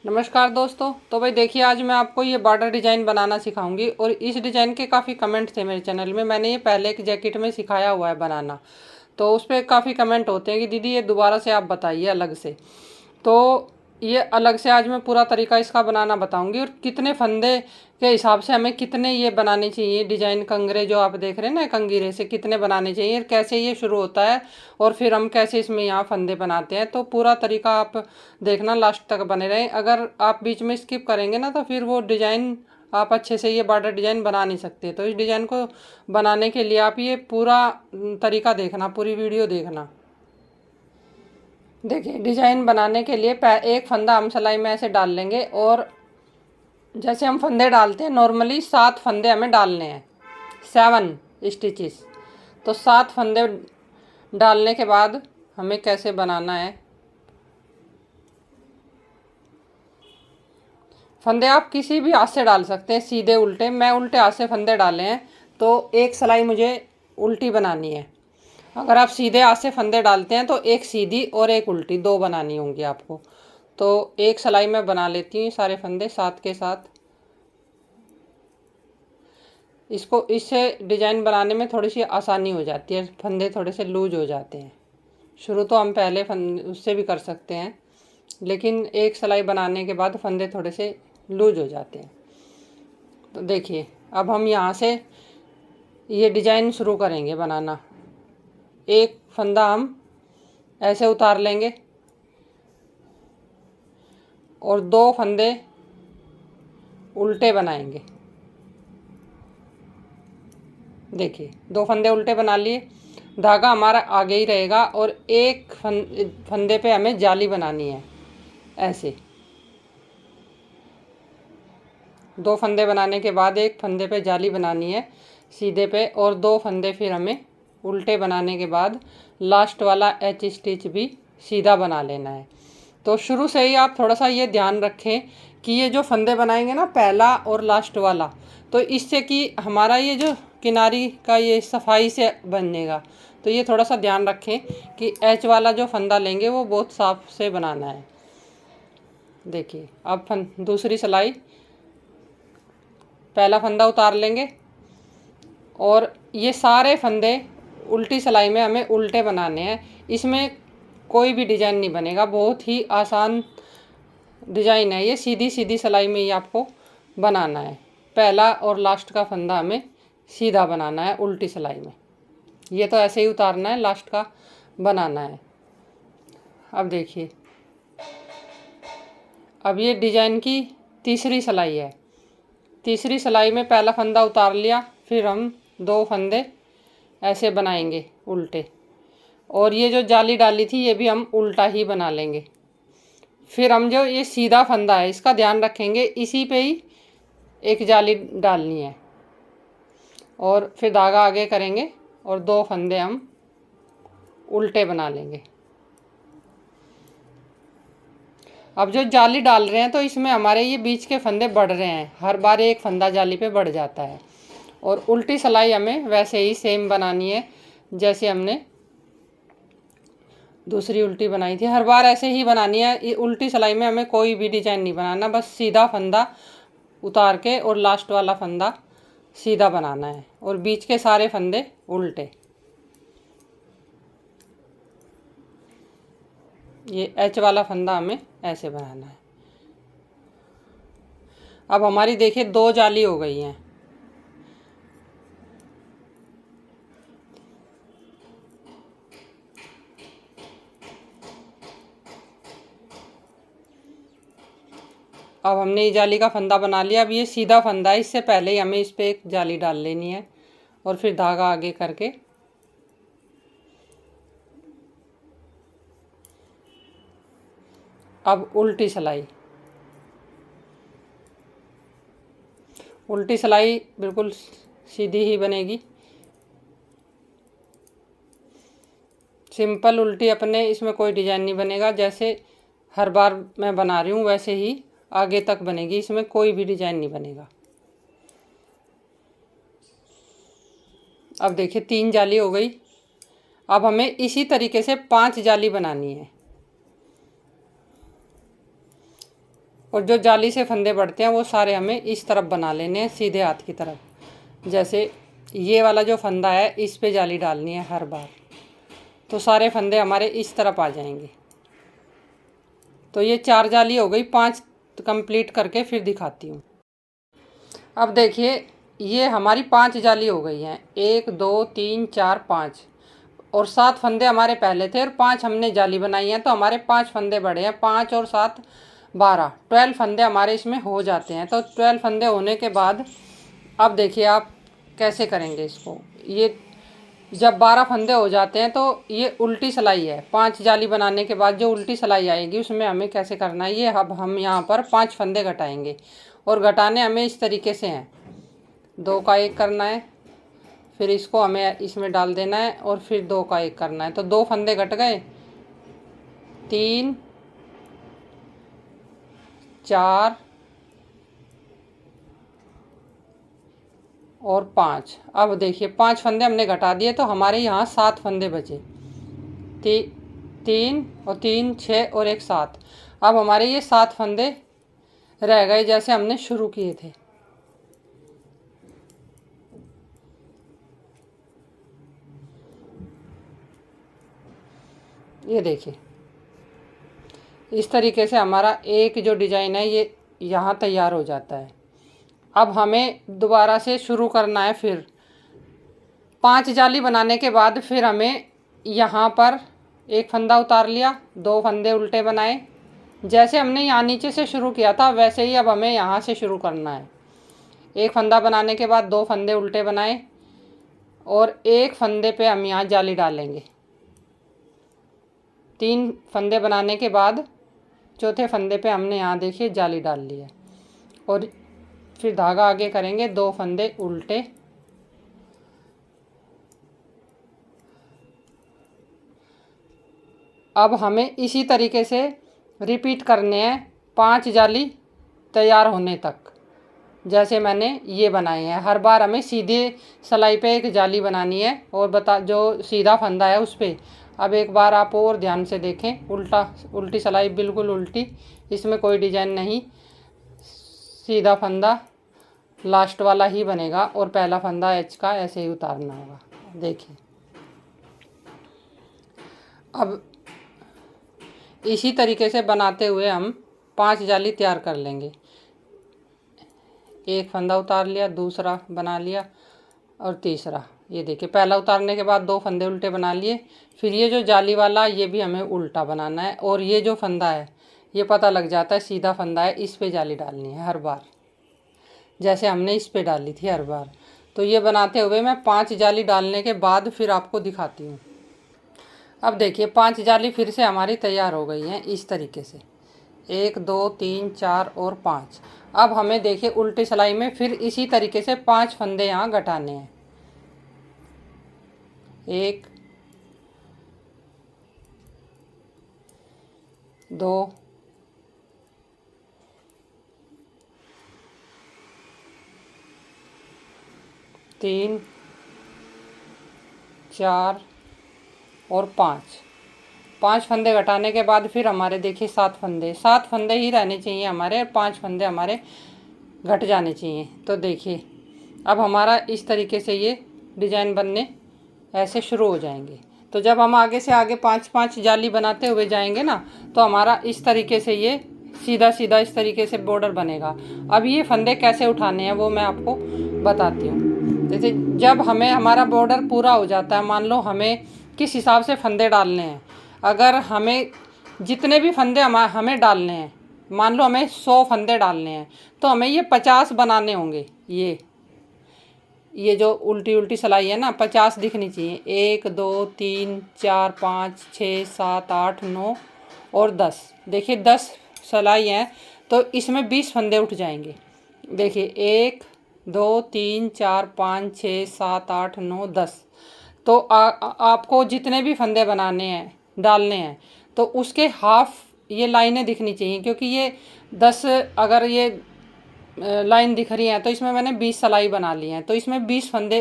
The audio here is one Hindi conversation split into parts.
नमस्कार दोस्तों। तो भाई देखिए, आज मैं आपको ये बॉर्डर डिज़ाइन बनाना सिखाऊंगी और इस डिज़ाइन के काफ़ी कमेंट थे मेरे चैनल में। मैंने ये पहले एक जैकेट में सिखाया हुआ है बनाना, तो उस पर काफ़ी कमेंट होते हैं कि दीदी ये दोबारा से आप बताइए अलग से। तो ये अलग से आज मैं पूरा तरीका इसका बनाना बताऊंगी और कितने फंदे के हिसाब से हमें कितने ये बनाने चाहिए डिजाइन। कंगरे जो आप देख रहे हैं ना, कंगीरे से कितने बनाने चाहिए, कैसे ये शुरू होता है और फिर हम कैसे इसमें यहाँ फंदे बनाते हैं। तो पूरा तरीका आप देखना, लास्ट तक बने रहें। अगर आप बीच में स्किप करेंगे ना तो फिर वो डिजाइन आप अच्छे से ये बॉर्डर डिजाइन बना नहीं सकते। तो इस डिजाइन को बनाने के लिए आप ये पूरा तरीका देखना, पूरी वीडियो देखना। देखिए, डिजाइन बनाने के लिए एक फंदा हम सिलाई में ऐसे डाल लेंगे और जैसे हम फंदे डालते हैं नॉर्मली 7 फंदे हमें डालने हैं, 7 स्टिचेस। तो 7 फंदे डालने के बाद हमें कैसे बनाना है, फंदे आप किसी भी हाथ से डाल सकते हैं, सीधे उल्टे। मैं उल्टे हाथ से फंदे डाले हैं तो एक सिलाई मुझे उल्टी बनानी है। अगर आप सीधे हाथ से फंदे डालते हैं तो एक सीधी और एक उल्टी, 2 बनानी होंगी आपको। तो एक सिलाई में बना लेती हूँ सारे फंदे 7 के साथ। इससे डिजाइन बनाने में थोड़ी सी आसानी हो जाती है, फंदे थोड़े से लूज हो जाते हैं। शुरू तो हम पहले फंदे उससे भी कर सकते हैं, लेकिन एक सिलाई बनाने के बाद फंदे थोड़े से लूज हो जाते हैं। तो देखिए, अब हम यहाँ से ये डिजाइन शुरू करेंगे बनाना। एक फंदा हम ऐसे उतार लेंगे और 2 फंदे उल्टे बनाएंगे। देखिए, 2 फंदे उल्टे बना लिए, धागा हमारा आगे ही रहेगा और एक फंदे पे हमें जाली बनानी है ऐसे। 2 फंदे बनाने के बाद एक फंदे पे जाली बनानी है सीधे पे, और 2 फंदे फिर हमें उल्टे बनाने के बाद लास्ट वाला एच स्टिच भी सीधा बना लेना है। तो शुरू से ही आप थोड़ा सा ये ध्यान रखें कि ये जो फंदे बनाएंगे ना, पहला और लास्ट वाला, तो इससे कि हमारा ये जो किनारी का ये सफाई से बनेगा। तो ये थोड़ा सा ध्यान रखें कि एच वाला जो फंदा लेंगे वो बहुत साफ से बनाना है। देखिए, अब दूसरी सिलाई, पहला फंदा उतार लेंगे और ये सारे फंदे उल्टी सिलाई में हमें उल्टे बनाने हैं। इसमें कोई भी डिजाइन नहीं बनेगा, बहुत ही आसान डिजाइन है ये। सीधी सीधी सिलाई में ही आपको बनाना है। पहला और लास्ट का फंदा हमें सीधा बनाना है उल्टी सिलाई में। ये तो ऐसे ही उतारना है, लास्ट का बनाना है। अब देखिए, अब ये डिजाइन की तीसरी सिलाई है। तीसरी सिलाई में पहला फंदा उतार लिया, फिर हम 2 फंदे ऐसे बनाएंगे उल्टे, और ये जो जाली डाली थी ये भी हम उल्टा ही बना लेंगे। फिर हम जो ये सीधा फंदा है इसका ध्यान रखेंगे, इसी पे ही एक जाली डालनी है और फिर धागा आगे करेंगे और 2 फंदे हम उल्टे बना लेंगे। अब जो जाली डाल रहे हैं तो इसमें हमारे ये बीच के फंदे बढ़ रहे हैं, हर बार एक फंदा जाली पे बढ़ जाता है। और उल्टी सिलाई हमें वैसे ही सेम बनानी है जैसे हमने दूसरी उल्टी बनाई थी, हर बार ऐसे ही बनानी है। उल्टी सिलाई में हमें कोई भी डिजाइन नहीं बनाना, बस सीधा फंदा उतार के और लास्ट वाला फंदा सीधा बनाना है और बीच के सारे फंदे उल्टे। ये एच वाला फंदा हमें ऐसे बनाना है। अब हमारी देखिए 2 जाली हो गई हैं। अब हमने ये जाली का फंदा बना लिया। अब ये सीधा फंदा है, इससे पहले ही हमें इस पर एक जाली डाल लेनी है और फिर धागा आगे करके अब उल्टी सिलाई। उल्टी सिलाई बिल्कुल सीधी ही बनेगी, सिंपल उल्टी अपने, इसमें कोई डिजाइन नहीं बनेगा। जैसे हर बार मैं बना रही हूँ वैसे ही आगे तक बनेगी, इसमें कोई भी डिजाइन नहीं बनेगा। अब देखिए 3 जाली हो गई। अब हमें इसी तरीके से 5 जाली बनानी है और जो जाली से फंदे बढ़ते हैं वो सारे हमें इस तरफ बना लेने हैं, सीधे हाथ की तरफ। जैसे ये वाला जो फंदा है इस पे जाली डालनी है हर बार, तो सारे फंदे हमारे इस तरफ आ जाएंगे। तो ये 4 जाली हो गई, 5 कंप्लीट करके फिर दिखाती हूँ। अब देखिए ये हमारी 5 जाली हो गई हैं, 1 2 3 4 5, और 7 फंदे हमारे पहले थे और 5 हमने जाली बनाई हैं, तो हमारे 5 फंदे बढ़े हैं। 5 और 7 12, 12 फंदे हमारे इसमें हो जाते हैं। तो 12 फंदे होने के बाद अब देखिए आप कैसे करेंगे इसको। ये जब 12 फंदे हो जाते हैं तो ये उल्टी सिलाई है। 5 जाली बनाने के बाद जो उल्टी सिलाई आएगी उसमें हमें कैसे करना है, ये अब हम यहाँ पर 5 फंदे घटाएंगे, और घटाने हमें इस तरीके से हैं। 2 का 1 करना है, फिर इसको हमें इसमें डाल देना है, और फिर 2 का 1 करना है। तो 2 फंदे घट गए, 3 4 और 5। अब देखिए 5 फंदे हमने घटा दिए तो हमारे यहाँ 7 फंदे बचे। 3 और 3 6 और 1 7। अब हमारे ये 7 फंदे रह गए जैसे हमने शुरू किए थे। ये देखिए इस तरीके से हमारा एक जो डिज़ाइन है ये यहाँ तैयार हो जाता है। अब हमें दोबारा से शुरू करना है। फिर 5 जाली बनाने के बाद फिर हमें यहाँ पर एक फंदा उतार लिया, 2 फंदे उल्टे बनाए। जैसे हमने यहाँ नीचे से शुरू किया था वैसे ही अब हमें यहाँ से शुरू करना है। एक फंदा बनाने के बाद 2 फंदे उल्टे बनाए, और एक फंदे पे हम यहाँ जाली डालेंगे। 3 फंदे बनाने के बाद चौथे फंदे पे हमने यहाँ देखिए जाली डाल ली है, और फिर धागा आगे करेंगे, 2 फंदे उल्टे, अब हमें इसी तरीके से रिपीट करने हैं 5 जाली तैयार होने तक, जैसे मैंने ये बनाए हैं। हर बार हमें सीधे सिलाई पे एक जाली बनानी है, और जो सीधा फंदा है उस पर। अब एक बार आप और ध्यान से देखें, उल्टी सिलाई बिल्कुल उल्टी, इसमें कोई डिजाइन नहीं, सीधा फंदा लास्ट वाला ही बनेगा, और पहला फंदा एच का ऐसे ही उतारना होगा। देखिए अब इसी तरीके से बनाते हुए हम 5 जाली तैयार कर लेंगे। एक फंदा उतार लिया, दूसरा बना लिया, और तीसरा। ये देखिए पहला उतारने के बाद 2 फंदे उल्टे बना लिए। फिर ये जो जाली वाला ये भी हमें उल्टा बनाना है, और ये जो फंदा है ये पता लग जाता है सीधा फंदा है, इस पे जाली डालनी है हर बार, जैसे हमने इस पे डाली थी हर बार। तो ये बनाते हुए मैं 5 जाली डालने के बाद फिर आपको दिखाती हूँ। अब देखिए 5 जाली फिर से हमारी तैयार हो गई हैं इस तरीके से, 1 2 3 4 और 5। अब हमें देखिए उल्टी सिलाई में फिर इसी तरीके से 5 फंदे यहाँ घटाने हैं। 1 2 3 4 और 5 फंदे घटाने के बाद फिर हमारे देखिए 7 फंदे ही रहने चाहिए हमारे, और 5 फंदे हमारे घट जाने चाहिए। तो देखिए अब हमारा इस तरीके से ये डिज़ाइन बनने ऐसे शुरू हो जाएंगे। तो जब हम आगे से आगे 5 जाली बनाते हुए जाएंगे ना, तो हमारा इस तरीके से ये सीधा सीधा इस तरीके से बॉर्डर बनेगा। अब ये फंदे कैसे उठाने हैं वो मैं आपको बताती हूँ। जैसे जब हमें हमारा बॉर्डर पूरा हो जाता है, मान लो हमें किस हिसाब से फंदे डालने हैं, अगर हमें जितने भी फंदे हमें डालने हैं, मान लो हमें 100 फंदे डालने हैं, तो हमें ये 50 बनाने होंगे। ये जो उल्टी सिलाई है ना 50 दिखनी चाहिए। 1 2 3 4 5 6 7 8 9 और 10। देखिए 10 सिलाई हैं तो इसमें 20 फंदे उठ जाएंगे। देखिए 1 2 3 4 5 6 7 8 9 10। तो आपको जितने भी फंदे बनाने हैं डालने हैं तो उसके हाफ ये लाइनें दिखनी चाहिए, क्योंकि ये 10 अगर ये लाइन दिख रही हैं तो इसमें मैंने 20 सिलाई बना ली हैं, तो इसमें 20 फंदे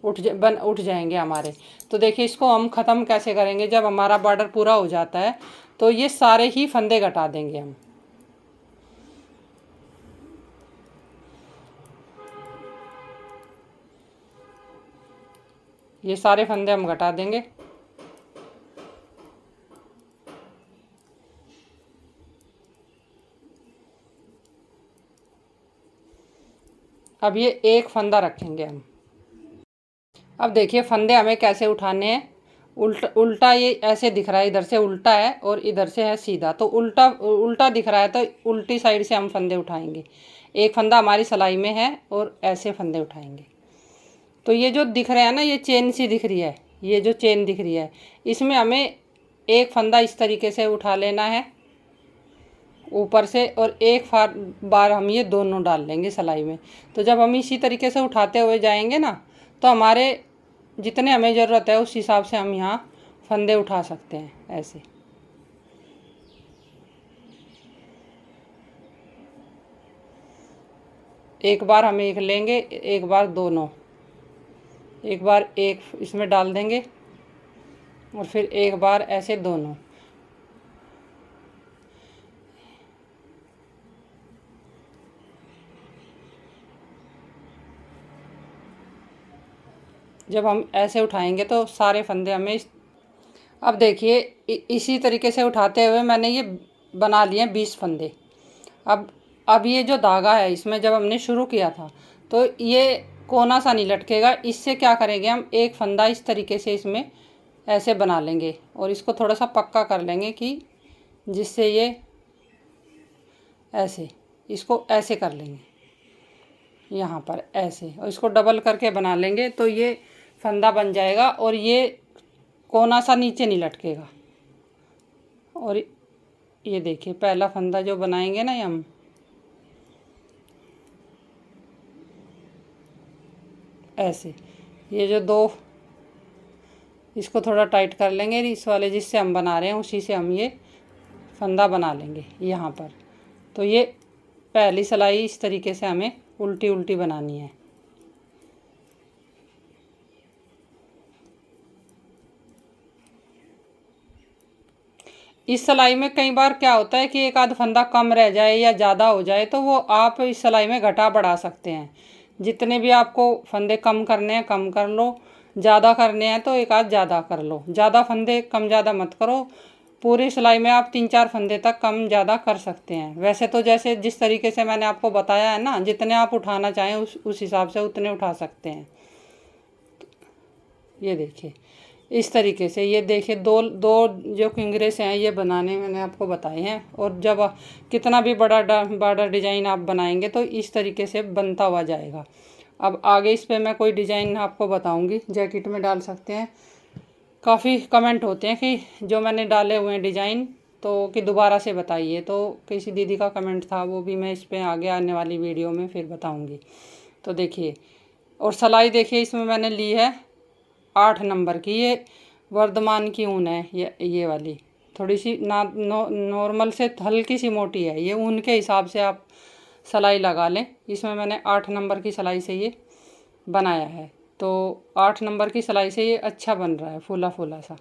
उठ जाएंगे हमारे। तो देखिए इसको हम ख़त्म कैसे करेंगे, जब हमारा बॉर्डर पूरा हो जाता है तो ये सारे ही फंदे घटा देंगे हम। ये सारे फंदे हम घटा देंगे। अब ये एक फंदा रखेंगे हम। अब देखिए फंदे हमें कैसे उठाने हैं। उल्टा उल्टा ये ऐसे दिख रहा है, इधर से उल्टा है और इधर से है सीधा, तो उल्टा उल्टा दिख रहा है तो उल्टी साइड से हम फंदे उठाएंगे। एक फंदा हमारी सिलाई में है और ऐसे फंदे उठाएंगे। तो ये जो दिख रहे हैं ना, ये चेन सी दिख रही है, ये जो चेन दिख रही है, इसमें हमें एक फंदा इस तरीके से उठा लेना है ऊपर से, और एक बार हम ये दोनों डाल लेंगे सिलाई में। तो जब हम इसी तरीके से उठाते हुए जाएंगे ना, तो हमारे जितने हमें ज़रूरत है उस हिसाब से हम यहाँ फंदे उठा सकते हैं ऐसे। एक बार हम एक लेंगे, एक बार दोनों, एक बार एक इसमें डाल देंगे और फिर एक बार ऐसे दोनों। जब हम ऐसे उठाएंगे तो सारे फंदे हमें अब देखिए इसी तरीके से उठाते हुए मैंने ये बना लिए 20 फंदे। अब ये जो धागा है इसमें जब हमने शुरू किया था तो ये कोना सा नहीं लटकेगा। इससे क्या करेंगे, हम एक फंदा इस तरीके से इसमें ऐसे बना लेंगे और इसको थोड़ा सा पक्का कर लेंगे कि जिससे ये ऐसे, इसको ऐसे कर लेंगे यहाँ पर ऐसे, और इसको डबल करके बना लेंगे तो ये फंदा बन जाएगा और ये कोना सा नीचे नहीं लटकेगा। और ये देखिए पहला फंदा जो बनाएंगे ना हम ऐसे, ये जो दो, इसको थोड़ा टाइट कर लेंगे इस वाले जिससे हम बना रहे हैं उसी से हम ये फंदा बना लेंगे यहाँ पर। तो ये पहली सिलाई इस तरीके से हमें उल्टी उल्टी बनानी है। इस सिलाई में कई बार क्या होता है कि एक आध फंदा कम रह जाए या ज़्यादा हो जाए, तो वो आप इस सिलाई में घटा बढ़ा सकते हैं। जितने भी आपको फंदे कम करने हैं कम कर लो, ज़्यादा करने हैं तो एक आध ज़्यादा कर लो। ज़्यादा फंदे कम ज़्यादा मत करो। पूरी सिलाई में आप 3-4 फंदे तक कम ज़्यादा कर सकते हैं। वैसे तो जैसे जिस तरीके से मैंने आपको बताया है ना, जितने आप उठाना चाहें उस हिसाब से उतने उठा सकते हैं। ये देखिए इस तरीके से, ये देखिए दो दो जो किंगरे से हैं ये बनाने मैंने आपको बताए हैं। और जब कितना भी बड़ा बॉर्डर डिज़ाइन आप बनाएंगे तो इस तरीके से बनता हुआ जाएगा। अब आगे इस पे मैं कोई डिज़ाइन आपको बताऊंगी, जैकेट में डाल सकते हैं। काफ़ी कमेंट होते हैं कि जो मैंने डाले हुए हैं डिज़ाइन तो कि दोबारा से बताइए, तो किसी दीदी का कमेंट था, वो भी मैं इस पर आगे आने वाली वीडियो में फिर बताऊँगी। तो देखिए, और सिलाई देखिए इसमें मैंने ली है 8 नंबर की, ये वर्धमान की ऊन है। ये वाली थोड़ी सी नॉर्मल से हल्की सी मोटी है, ये ऊन के हिसाब से आप सिलाई लगा लें। इसमें मैंने 8 नंबर की सिलाई से ये बनाया है, तो 8 नंबर की सिलाई से ये अच्छा बन रहा है, फूला फूला सा।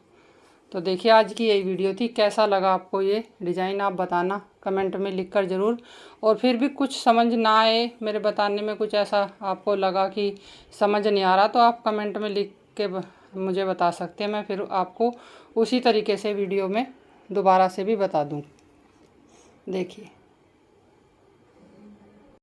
तो देखिए आज की यही वीडियो थी। कैसा लगा आपको ये डिज़ाइन आप बताना कमेंट में लिख कर ज़रूर। और फिर भी कुछ समझ ना आए मेरे बताने में, कुछ ऐसा आपको लगा कि समझ नहीं आ रहा, तो आप कमेंट में लिख के मुझे बता सकते हैं। मैं फिर आपको उसी तरीके से वीडियो में दोबारा से भी बता दूँ। देखिए